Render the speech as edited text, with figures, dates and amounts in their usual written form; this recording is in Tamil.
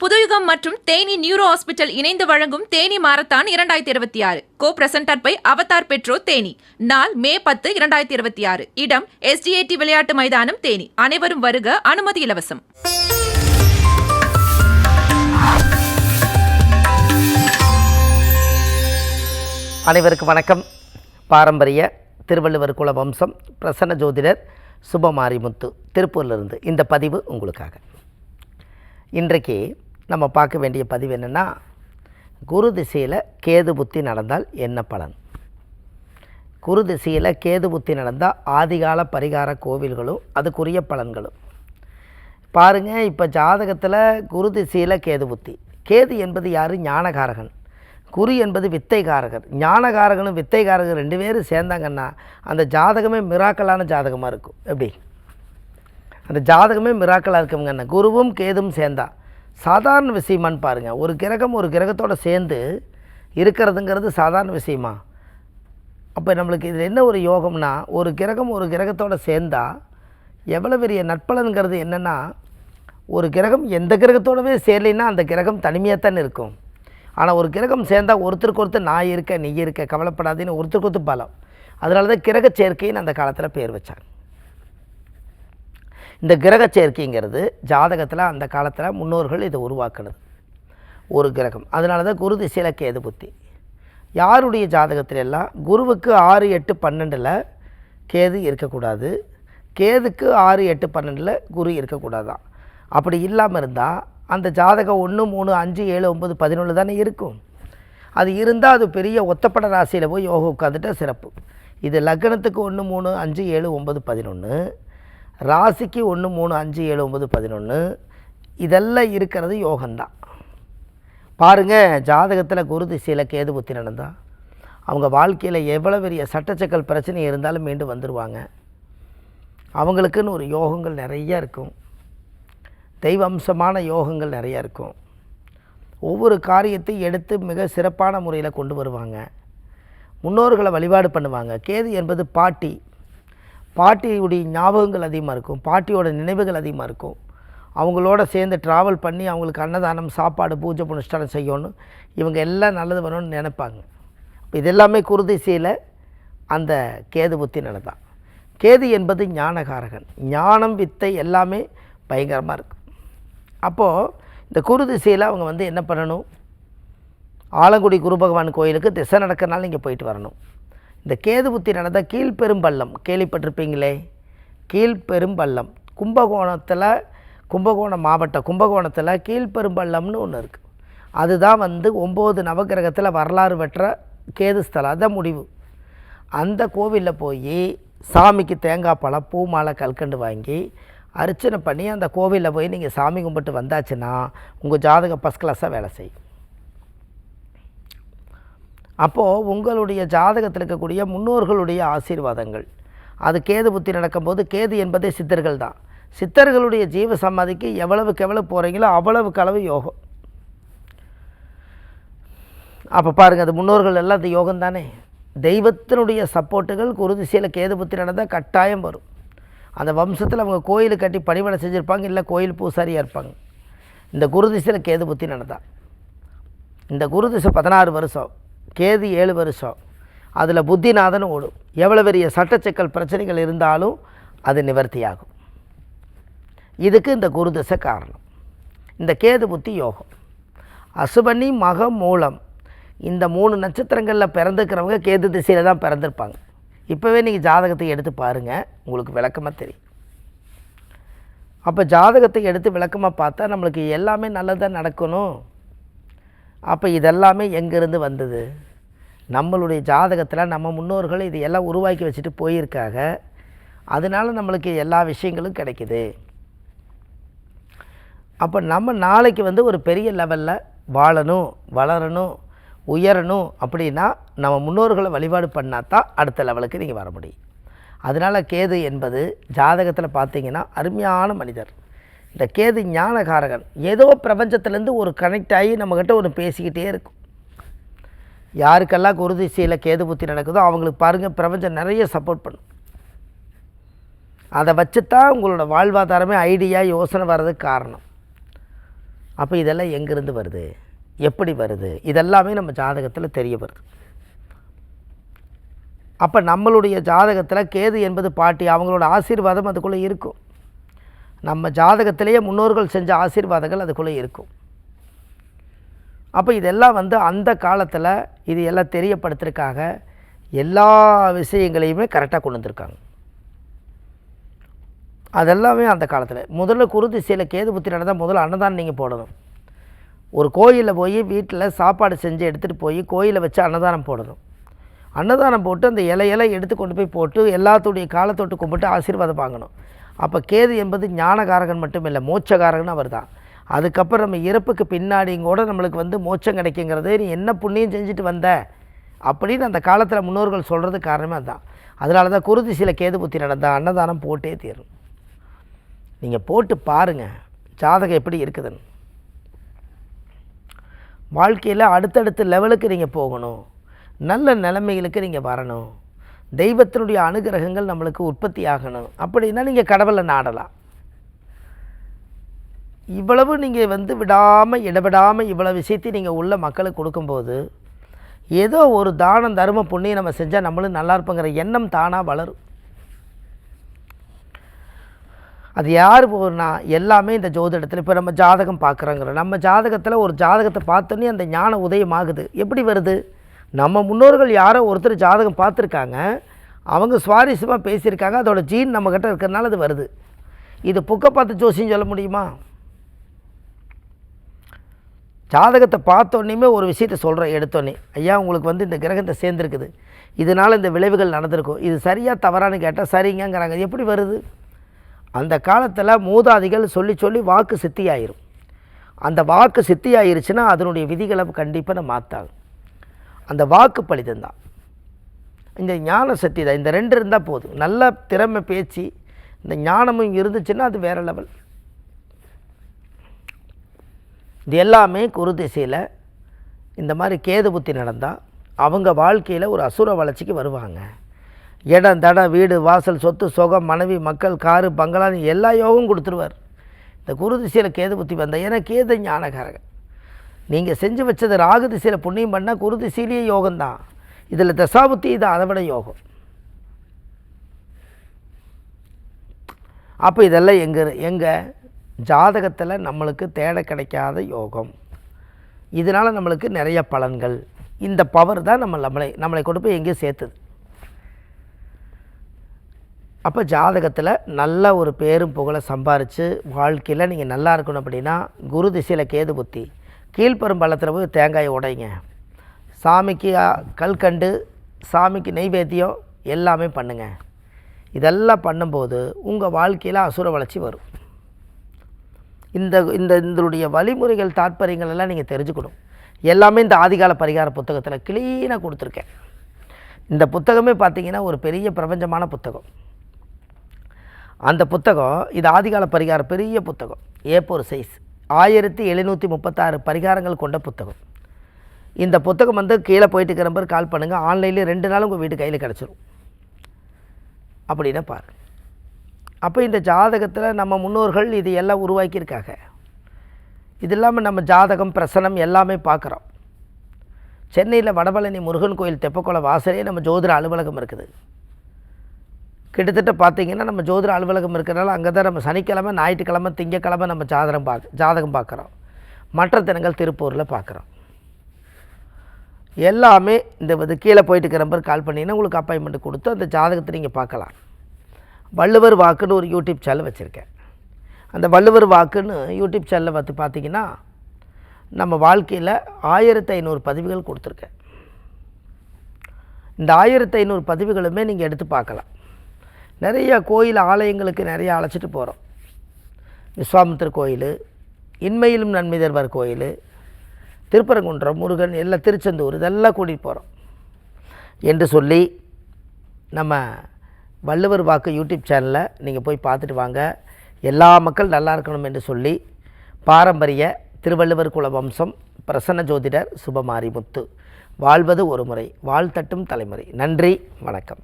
புதுயுகம் மற்றும் தேனி நியூரோ ஹாஸ்பிட்டல் இணைந்து வழங்கும் Theni marathon 2026 co presented by Avatar petro Theni. நாள் மே 10, 2026. இடம் SDAT விளையாட்டு மைதானம் தேனி. அனைவரும் வருக, அனுமதி இலவசம். அனைவருக்கும் வணக்கம். பாரம்பரிய திருவள்ளுவர் குல வம்சம் பிரசன்ன ஜோதிடர் சுபமாரிமுத்து திருப்பூரிலிருந்து இந்த பதிவு உங்களுக்காக. இன்றைக்கு நம்ம பார்க்க வேண்டிய பதிவு என்னென்னா, குரு திசையில் கேது புத்தி நடந்தால் என்ன பலன். குரு திசையில் கேது புத்தி நடந்தால் ஆதிகால பரிகார கோவில்களும் அதுக்குரிய பலன்களும் பாருங்கள். இப்போ ஜாதகத்தில் குரு திசையில் கேது புத்தி. கேது என்பது யார்? ஞானகாரகன். குரு என்பது வித்தைகாரகர். ஞானகாரகனும் வித்தைகாரகர் ரெண்டு பேரும் சேர்ந்தாங்கன்னா அந்த ஜாதகமே மிராக்கலான ஜாதகமாக இருக்கும். எப்படி அந்த ஜாதகமே மிராக்கலாக இருக்குங்கன்னா குருவும் கேதும் சேர்ந்தா சாதாரண விஷயமானு பாருங்கள். ஒரு கிரகம் ஒரு கிரகத்தோடு சேர்ந்து இருக்கிறதுங்கிறது சாதாரண விஷயமா? அப்போ நம்மளுக்கு இதில் என்ன ஒரு யோகம்னா, ஒரு கிரகம் ஒரு கிரகத்தோடு சேர்ந்தால் எவ்வளோ பெரிய நட்பலன்கிறது என்னென்னா, ஒரு கிரகம் எந்த கிரகத்தோடவே சேரலைன்னா அந்த கிரகம் தனிமையாகத்தான் இருக்கும். ஆனால் ஒரு கிரகம் சேர்ந்தால் ஒருத்தருக்கு ஒருத்தர் நான் இருக்க நீ இருக்க கவலைப்படாதீன்னு ஒருத்தருக்கு ஒருத்தர் பலம். அதனால தான் கிரக சேர்க்கைன்னு அந்த காலத்தில் பேர் வச்சாங்க. இந்த கிரக சேர்க்கைங்கிறது ஜாதகத்தில் அந்த காலத்தில் முன்னோர்கள் இதை உருவாக்குனது ஒரு கிரகம். அதனால தான் குரு திசையில் கேது புத்தி. யாருடைய ஜாதகத்துல எல்லாம் குருவுக்கு 6, 8, 12 கேது இருக்கக்கூடாது, கேதுக்கு 6, 8, 12 குரு இருக்கக்கூடாதான். அப்படி இல்லாமல் இருந்தால் அந்த ஜாதகம் 1, 3, 5, 7, 9, 11 தானே இருக்கும். அது இருந்தால் அது பெரிய ஒத்தப்பட ராசியில் போய் யோகம் உட்காந்துட்டா சிறப்பு. இது லக்னத்துக்கு 1, 3, 5, 7, 9, 11, ராசிக்கு 1, 3, 5, 7, 9, 11 இதெல்லாம் இருக்கிறது யோகம்தான். பாருங்கள், ஜாதகத்தில் குரு திசையில் கேது புத்தி நடந்தால் அவங்க வாழ்க்கையில் எவ்வளோ பெரிய சட்டச்சக்கல் பிரச்சனை இருந்தாலும் மீண்டு வந்துடுவாங்க. அவங்களுக்குன்னு ஒரு யோகங்கள் நிறையா இருக்கும், தெய்வ அம்சமான யோகங்கள் நிறையா இருக்கும். ஒவ்வொரு காரியத்தை எடுத்து மிக சிறப்பான முறையில் கொண்டு வருவாங்க. முன்னோர்களை வழிபாடு பண்ணுவாங்க. கேது என்பது பாட்டி. பாட்டியுடைய ஞாபகங்கள் அதிகமாக இருக்கும், பாட்டியோட நினைவுகள் அதிகமாக இருக்கும். அவங்களோட சேர்ந்து ட்ராவல் பண்ணி அவங்களுக்கு அன்னதானம், சாப்பாடு, பூஜை புனஸ்டானம் செய்யணும், இவங்க எல்லாம் நல்லது பண்ணணும்னு நினைப்பாங்க. இது எல்லாமே குரு திசையில் அந்த கேது புத்தி நடந்தான். கேது என்பது ஞானகாரகன். ஞானம், வித்தை எல்லாமே பயங்கரமாக இருக்கும். அப்போது இந்த குரு திசையில் அவங்க என்ன பண்ணணும், ஆலங்குடி குரு பகவான் கோயிலுக்கு திசை நடக்கிறனால நீங்கள் போயிட்டு வரணும். இந்த கேது புத்தி நடந்தால் கீழ்பெரும்பள்ளம் கேள்விப்பட்டிருப்பீங்களே, கீழ்பெரும்பள்ளம் கும்பகோணம் மாவட்டம் கும்பகோணத்தில் கீழ்பெரும்பள்ளம்னு ஒன்று இருக்குது. அதுதான் 9 நவகிரகத்தில் வரலாறு பெற்ற கேது ஸ்தலம். அதுதான் முடிவு. அந்த கோவிலில் போய் சாமிக்கு தேங்காய் பழம், பூ மாலை, கல்கண்டு வாங்கி அர்ச்சனை பண்ணி அந்த கோவிலில் போய் நீங்கள் சாமி கும்பிட்டு வந்தாச்சுன்னா உங்கள் ஜாதகம் ஃபஸ்ட் கிளாஸாக வேலை செய்யும். அப்போது உங்களுடைய ஜாதகத்தில் இருக்கக்கூடிய முன்னோர்களுடைய ஆசீர்வாதங்கள் அது கேது புத்தி நடக்கும்போது, கேது என்பதே சித்தர்கள் தான். சித்தர்களுடைய ஜீவ சமாதிக்கு எவ்வளவுக்கு எவ்வளவு போகிறீங்களோ அவ்வளவுக்கு அளவு யோகம். அப்போ பாருங்கள், அது முன்னோர்கள் எல்லாம் அது யோகம் தானே. தெய்வத்தினுடைய சப்போர்ட்டுகள் குரு திசையில் கேது புத்தி நடந்தால் கட்டாயம் வரும். அந்த வம்சத்தில் அவங்க கோயில் கட்டி பணிவிடை செஞ்சுருப்பாங்க, இல்லை கோயில் பூசாரியாக இருப்பாங்க. இந்த குரு திசையில் கேது புத்தி நடந்தால் இந்த குரு திசை 16 வருஷம், கேது 7 வருஷம், அதில் புத்திநாதன் ஓடும். எவ்வளோ பெரிய சட்டச்சிக்கல் பிரச்சனைகள் இருந்தாலும் அது நிவர்த்தியாகும். இதுக்கு இந்த குரு திசை காரணம். இந்த கேது புத்தி யோகம். அசுபனி, மகம், மூலம் இந்த 3 நட்சத்திரங்களில் பிறந்துக்கிறவங்க கேது திசையில் தான் பிறந்திருப்பாங்க. இப்போவே நீங்கள் ஜாதகத்தை எடுத்து பாருங்கள், உங்களுக்கு விளக்கமாக தெரியும். அப்போ ஜாதகத்தை எடுத்து விளக்கமாக பார்த்தா நம்மளுக்கு எல்லாமே நல்லதாக நடக்கணும். அப்போ இதெல்லாமே எங்கேருந்து வந்தது? நம்மளுடைய ஜாதகத்தில் நம்ம முன்னோர்கள் இது எல்லாம் உருவாக்கி வச்சுட்டு போயிருக்காங்க. அதனால் நம்மளுக்கு எல்லா விஷயங்களும் கிடைக்குது. அப்போ நம்ம நாளைக்கு ஒரு பெரிய லெவலில் வாழணும், வளரணும், உயரணும் அப்படின்னா நம்ம முன்னோர்களை வழிபாடு பண்ணால் தான் அடுத்த லெவலுக்கு நீங்கள் வர முடியும். அதனால் கேது என்பது ஜாதகத்தில் பார்த்தீங்கன்னா அருமையான மனிதர். இந்த கேது ஞானகாரகன். ஏதோ பிரபஞ்சத்துலேருந்து ஒரு கனெக்ட் ஆகி நம்மக்கிட்ட ஒன்று பேசிக்கிட்டே இருக்கும். யாருக்கெல்லாம் குரு திசையில் கேது புத்தி நடக்குதோ அவங்களுக்கு பாருங்கள் பிரபஞ்சம் நிறைய சப்போர்ட் பண்ணும். அதை வச்சு தான் உங்களோட வாழ்வாதாரமே ஐடியா யோசனை வர்றதுக்கு காரணம். அப்போ இதெல்லாம் எங்கேருந்து வருது, எப்படி வருது, இதெல்லாமே நம்ம ஜாதகத்தில் தெரிய வருது. அப்போ நம்மளுடைய ஜாதகத்தில் கேது என்பது பாட்டி, அவங்களோட ஆசீர்வாதம் அதுக்குள்ளே இருக்கும். நம்ம ஜாதகத்திலேயே முன்னோர்கள் செஞ்ச ஆசீர்வாதங்கள் அதுக்குள்ளே இருக்கும். அப்போ இதெல்லாம் அந்த காலத்தில் இது எல்லாம் தெரியப்படுத்துறதுக்காக எல்லா விஷயங்களையுமே கரெக்டாக கொண்டு வந்திருக்காங்க. அதெல்லாமே அந்த காலத்தில் முதல்ல குரு திசையில் கேது புத்தி நடந்தால் முதல்ல அன்னதானம் நீங்கள் போடணும். ஒரு கோயிலில் போய் வீட்டில் சாப்பாடு செஞ்சு எடுத்துகிட்டு போய் கோயிலை வச்சு அன்னதானம் போடணும். அன்னதானம் போட்டு அந்த இலையெல்லாம் எடுத்து கொண்டு போய் போட்டு எல்லாத்துடைய காலத்தொட்டு கும்பிட்டு ஆசீர்வாதம் வாங்கணும். அப்போ கேது என்பது ஞானகாரகன் மட்டும் இல்லை, மோட்சகாரகன் அவர் தான். அதுக்கப்புறம் நம்ம இறப்புக்கு பின்னாடியும் கூட நம்மளுக்கு மோட்சம் கிடைக்குங்கிறது நீ என்ன புண்ணியம் செஞ்சுட்டு வந்த அப்படின்னு அந்த காலத்தில் முன்னோர்கள் சொல்கிறது காரணமே அதுதான். அதனால தான் குரு திசையில் கேது புத்தி நடந்தால் அன்னதானம் போட்டே தீரும். நீங்கள் போட்டு பாருங்கள் ஜாதகம் எப்படி இருக்குதுன்னு. வாழ்க்கையில் அடுத்தடுத்த லெவலுக்கு நீங்கள் போகணும், நல்ல நிலைமைகளுக்கு நீங்கள் வரணும், தெய்வத்தினுடைய அனுகிரகங்கள் நம்மளுக்கு உற்பத்தி ஆகணும் அப்படின்னா நீங்கள் கடவுளை நாடலாம். இவ்வளவு நீங்கள் விடாமல் இடவிடாமல் இவ்வளோ விஷயத்தையும் நீங்கள் உள்ள மக்களுக்கு கொடுக்கும்போது ஏதோ ஒரு தானம் தர்ம புண்ணியம் நம்ம செஞ்சால் நம்மளும் நல்லா இருப்போங்கிற எண்ணம் தானாக வளரும். அது யார் போனா எல்லாமே இந்த ஜோதிடத்தில் இப்போ நம்ம ஜாதகம் பார்க்குறோங்கிறோம். நம்ம ஜாதகத்தில் ஒரு ஜாதகத்தை பார்த்தோன்னே அந்த ஞான உதயம் ஆகுது. எப்படி வருது? நம்ம முன்னோர்கள் யாரோ ஒருத்தர் ஜாதகம் பார்த்துருக்காங்க, அவங்க சுவாரஸ்யமாக பேசியிருக்காங்க, அதோட ஜீன் நம்மக்கிட்ட இருக்கிறதுனால அது வருது. இது புக்கை பார்த்து ஜோசியம் சொல்ல முடியுமா? ஜாதகத்தை பார்த்தோன்னே ஒரு விஷயத்தை சொல்கிறேன் எடுத்தோன்னே, ஐயா உங்களுக்கு இந்த கிரகத்தை சேர்ந்துருக்குது, இதனால் இந்த விளைவுகள் நடந்திருக்கும், இது சரியாக தவறானு கேட்டால் சரிங்கங்கிறாங்க. எப்படி வருது? அந்த காலத்தில் மூதாதிகள் சொல்லி சொல்லி வாக்கு சித்தியாயிரும். அந்த வாக்கு சித்தியாயிருச்சுன்னா அதனுடைய விதிகளை கண்டிப்பாக நம்ம மாற்றாங்க. அந்த வாக்கு பலிதம் தான், இந்த ஞான சக்தி தான். இந்த ரெண்டு இருந்தால் போதும். நல்ல திறமை பேச்சு இந்த ஞானமும் இருந்துச்சுன்னா அது வேறு லெவல். இது எல்லாமே குரு திசையில் இந்த மாதிரி கேது புத்தி நடந்தால் அவங்க வாழ்க்கையில் ஒரு அசுர வளர்ச்சிக்கு வருவாங்க. இடம் தடம் வீடு வாசல் சொத்து சுகம் மனைவி மக்கள் காரு பங்களான்னு எல்லா யோகமும் கொடுத்துருவார் இந்த குரு திசையில் கேது புத்தி வந்தால். ஏன்னா கேது ஞானகாரகன். நீங்கள் செஞ்சு வச்சது ராகு திசையில் புண்ணியம் பண்ணால் குரு திசையிலேயே யோகம்தான். இதில் தசாபுத்தி இது அதை விட யோகம். அப்போ இதெல்லாம் எங்கே ஜாதகத்தில் நம்மளுக்கு தேட கிடைக்காத யோகம். இதனால் நம்மளுக்கு நிறைய பலன்கள். இந்த பவர் தான் நம்மளை கொண்டு போய் எங்கேயும் சேர்த்துது. அப்போ ஜாதகத்தில் நல்ல ஒரு பேரும் புகழை சம்பாரித்து வாழ்க்கையில் நீங்கள் நல்லா இருக்கணும் அப்படின்னா குரு திசையில் கேது புத்தி. கீழ்பெரும்பள்ளத்தில் போய் தேங்காயை உடைங்க, சாமிக்கு கல்கண்டு சாமிக்கு நெய்வேத்தியம் எல்லாமே பண்ணுங்கள். இதெல்லாம் பண்ணும்போது உங்கள் வாழ்க்கையில் அசுர வளர்ச்சி வரும். இதனுடைய வழிமுறைகள் தாற்பயங்கள் எல்லாம் நீங்கள் தெரிஞ்சுக்கணும். எல்லாமே இந்த ஆதிகால பரிகார புத்தகத்தில் க்ளீனாக கொடுத்துருக்கேன். இந்த புத்தகமே பார்த்திங்கன்னா ஒரு பெரிய பிரபஞ்சமான புத்தகம். அந்த புத்தகம் இது ஆதிகால பரிகாரம் பெரிய புத்தகம், A4 சைஸ், 1736 பரிகாரங்கள் கொண்ட புத்தகம். இந்த புத்தகம் கீழே போயிட்டு இருக்கிற நம்பர் கால் பண்ணுங்கள், ஆன்லைனில் 2 நாள் உங்கள் வீட்டு கையில் கிடச்சிரும். அப்படின்னா பாரு. அப்போ இந்த ஜாதகத்தில் நம்ம முன்னோர்கள் இது எல்லாம் உருவாக்கியிருக்காங்க. இது இல்லாமல் நம்ம ஜாதகம் பிரசனம் எல்லாமே பார்க்குறோம். சென்னையில் வடபழனி முருகன் கோயில் தெப்பக்குளம் வாசலே நம்ம ஜோதிட அலுவலகம் இருக்குது. கிட்டத்தட்ட பார்த்திங்கன்னா நம்ம ஜோதிட அலுவலகம் இருக்கிறனால அங்கே தான் நம்ம சனிக்கிழமை ஞாயிற்றுக்கிழமை திங்கக்கிழமை நம்ம ஜாதகம் பார்க்குறோம். மற்ற தினங்கள் திருப்பூரில் பார்க்குறோம். எல்லாமே இந்த கீழே போயிட்டு இருக்கிற நம்பர் கால் பண்ணிங்கன்னா உங்களுக்கு அப்பாயின்மெண்ட் கொடுத்து அந்த ஜாதகத்தை நீங்கள் பார்க்கலாம். வள்ளுவர் வாக்குன்னு ஒரு யூடியூப் சேனல் வச்சுருக்கேன். அந்த வள்ளுவர் வாக்குன்னு யூடியூப் சேனலில் பார்த்திங்கன்னா நம்ம வாழ்க்கையில் 1500 பதிவுகள் கொடுத்துருக்கேன். இந்த 1500 பதிவுகளுமே நீங்கள் எடுத்து பார்க்கலாம். நிறைய கோயில் ஆலயங்களுக்கு நிறைய அழைச்சிட்டு போகிறோம். விஸ்வாமித்திர கோயில், இன்மையிலும் நன்மை தருவார் கோயில், திருப்பரங்குன்றம் முருகன், எல்லாம் திருச்செந்தூர், இதெல்லாம் கூட்டிகிட்டு போகிறோம் என்று சொல்லி நம்ம வள்ளுவர் வாக்கு யூடியூப் சேனலில் நீங்கள் போய் பார்த்துட்டு வாங்க. எல்லா மக்கள் நல்லா இருக்கணும் என்று சொல்லி பாரம்பரிய திருவள்ளுவர் குல வம்சம் பிரசன்ன ஜோதிடர் சுபமாரிமுத்து. வாழ்வது ஒரு முறை, வாழ்த்தட்டும் தலைமுறை. நன்றி, வணக்கம்.